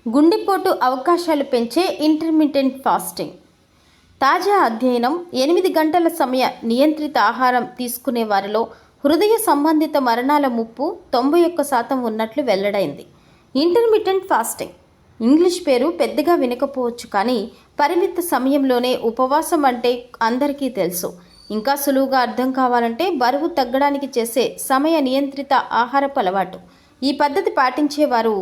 గుండెపోటు అవకాశాలు పెంచే ఇంటర్మిటెంట్ ఫాస్టింగ్. తాజా అధ్యయనం 8 గంటల సమయ నియంత్రిత ఆహారం తీసుకునే వారిలో హృదయ సంబంధిత మరణాల ముప్పు 91% ఉన్నట్లు వెల్లడైంది. ఇంటర్మిటెంట్ ఫాస్టింగ్ ఇంగ్లీష్ పేరు పెద్దగా వినకపోవచ్చు, కానీ పరిమిత సమయంలోనే ఉపవాసం అంటే అందరికీ తెలుసు. ఇంకా సులువుగా అర్థం కావాలంటే బరువు తగ్గడానికి చేసే సమయ నియంత్రిత ఆహారపు అలవాటు. ఈ పద్ధతి పాటించేవారు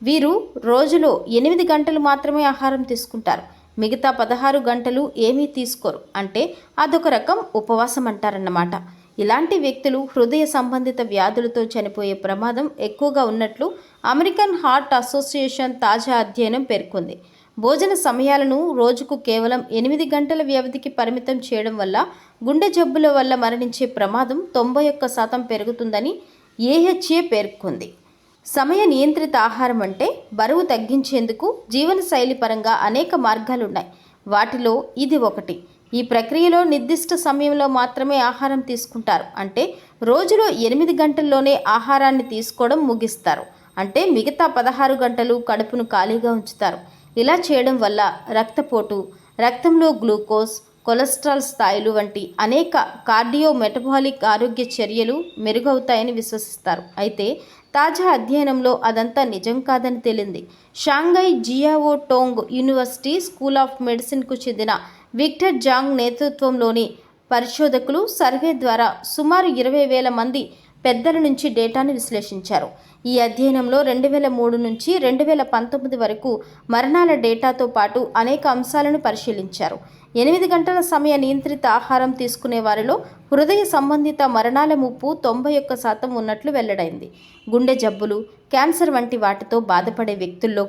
వీరు రోజులో 8 గంటలు మాత్రమే ఆహారం తీసుకుంటారు. మిగతా 16 గంటలు ఏమీ తీసుకోరు. అంటే అదొక రకం ఉపవాసం అంటారన్నమాట. ఇలాంటి వ్యక్తులు హృదయ సంబంధిత వ్యాధులతో చనిపోయే ప్రమాదం ఎక్కువగా ఉన్నట్లు అమెరికన్ హార్ట్ అసోసియేషన్ తాజా అధ్యయనం పేర్కొంది. భోజన సమయాలను రోజుకు కేవలం 8 గంటల వ్యవధికి పరిమితం చేయడం వల్ల గుండె జబ్బుల వల్ల మరణించే ప్రమాదం 91% పెరుగుతుందని ఏహెచ్ఏ పేర్కొంది. సమయ నియంత్రిత ఆహారం అంటే బరువు తగ్గించేందుకు జీవనశైలి పరంగా అనేక మార్గాలున్నాయి. వాటిలో ఇది ఒకటి. ఈ ప్రక్రియలో నిర్దిష్ట సమయంలో మాత్రమే ఆహారం తీసుకుంటారు. అంటే రోజులో 8 గంటల్లోనే ఆహారాన్ని తీసుకోవడం ముగిస్తారు. అంటే మిగతా 16 గంటలు కడుపును ఖాళీగా ఉంచుతారు. ఇలా చేయడం వల్ల రక్తపోటు, రక్తంలో గ్లూకోజ్, కొలెస్ట్రాల్ స్థాయిలు వంటి అనేక కార్డియో మెటబాలిక్ ఆరోగ్య చర్యలు మెరుగవుతాయని విశ్వసిస్తారు. అయితే తాజా అధ్యయనంలో అదంతా నిజం కాదని తేలింది. Shanghai Jiao Tong university school of మెడిసిన్కు చెందిన విక్టర్ జాంగ్ నేతృత్వంలోని పరిశోధకులు సర్వే ద్వారా సుమారు 20,000 మంది పెద్దల నుంచి డేటాను విశ్లేషించారు. ఈ అధ్యయనంలో 2003 నుంచి 2019 వరకు మరణాల డేటాతో పాటు అనేక అంశాలను పరిశీలించారు. 8 గంటల సమయ నియంత్రిత ఆహారం తీసుకునే వారిలో హృదయ సంబంధిత మరణాల ముప్పు 91% ఉన్నట్లు వెల్లడైంది. గుండె జబ్బులు, క్యాన్సర్ వంటి వాటితో బాధపడే వ్యక్తుల్లో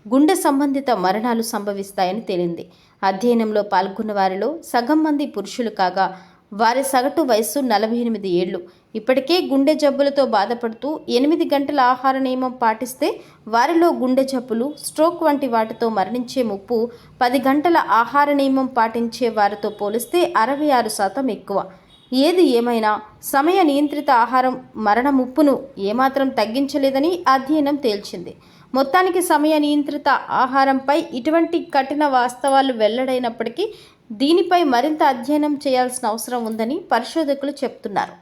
గుండె సంబంధిత మరణాలు సంభవిస్తాయని తేలింది. అధ్యయనంలో పాల్గొన్న వారిలో సగం మంది పురుషులు కాగా వారి సగటు వయస్సు 48 ఏళ్లు. ఇప్పటికే గుండె జబ్బులతో బాధపడుతూ 8 గంటల ఆహార నియమం పాటిస్తే వారిలో గుండె జబ్బులు, స్ట్రోక్ వంటి వాటితో మరణించే ముప్పు 10 గంటల ఆహార నియమం పాటించే వారితో పోలిస్తే 66% ఎక్కువ. ఏది ఏమైనా సమయ నియంత్రిత ఆహారం మరణ ముప్పును ఏమాత్రం తగ్గించలేదని అధ్యయనం తేల్చింది. మొత్తానికి సమయ నియంత్రిత ఆహారంపై ఇటువంటి కఠిన వాస్తవాలు వెల్లడైనప్పటికీ దీనిపై మరింత అధ్యయనం చేయాల్సిన అవసరం ఉందని పరిశోధకులు చెబుతున్నారు.